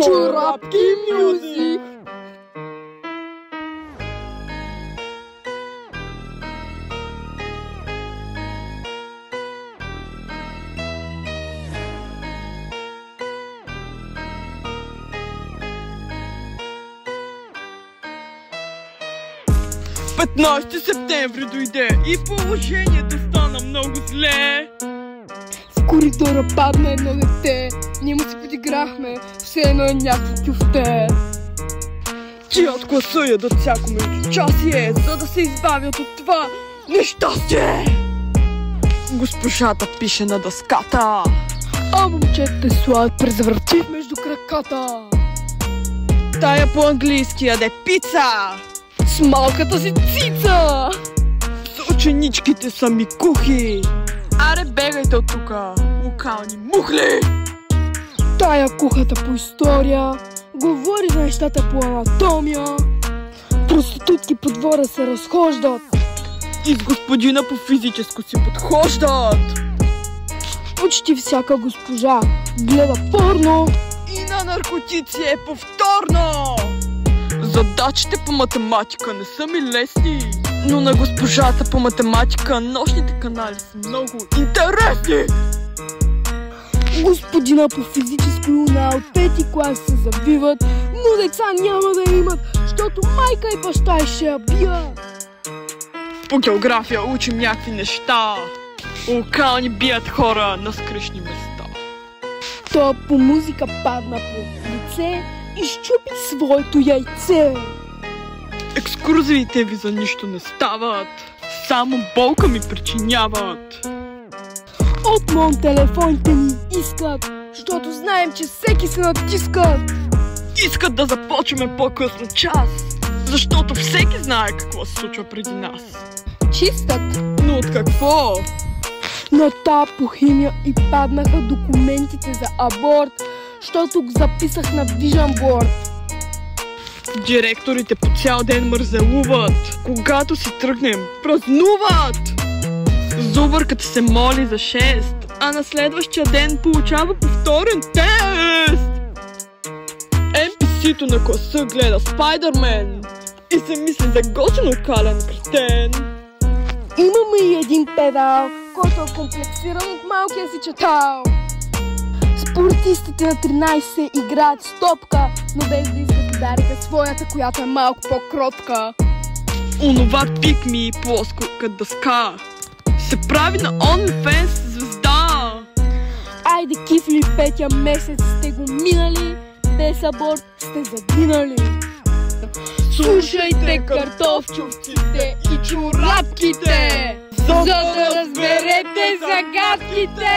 Чорапки мюзик. Петнайсти септември дойде и положението стана много зле. В коридора падна едно дете. Ние му се подиграхме, все едно е някакво кюфте. Ти от класа ядат всяко междучасие, за да се избавят от това нещастие. Госпожата пише на дъската, а момчетата слагат презерватив между краката. Тая по-английски яде пица с малката си цица. С ученичките са ми кухи. Аре, бегайте от тука, локални мухли! Тая кухата по история говори за нещата по анатомия. Проститутки по двора се разхождат и с господина по физическо си подхождат. Почти всяка госпожа гледа порно и на наркотици е повторно. Задачите по математика не са ми лесни, но на госпожата по математика нощните канали са много интересни. Господина по физическо юна от 5-ти клас се завиват, но деца няма да имат, защото майка и баща и ще я бият. По география учим някакви неща. Локални бият хора на скръшни места. То по музика падна по лице и щупи своето яйце. Екскурзиите ви за нищо не стават, само болка ми причиняват. От мон телефоните ни искат, защото знаем, че всеки се натискат. Искат да започваме по-късно час, защото всеки знае какво се случва преди нас. Чистат. Но от какво? На та по химия и паднаха документите за аборт, защото го записах на Vision Board. Директорите по цял ден мързелуват, когато си тръгнем празнуват. Зубърката се моли за 6, а на следващия ден получава повторен тест. NPC-то на класа гледа Спайдърмен и се мисли за готин окален кретен. Имаме и един педал, който е комплексиран от малкия си чатал. Спортистите на 13 играят с топка, но без да искат да дариха своята, която е малко по-кротка. Онова пикми и плоско като дъска се прави на OnlyFans звезда. Айде, кифли, петия месец сте го минали, без аборт сте загинали. Слушайте картофчовците и чорапките, за да разберете загадките!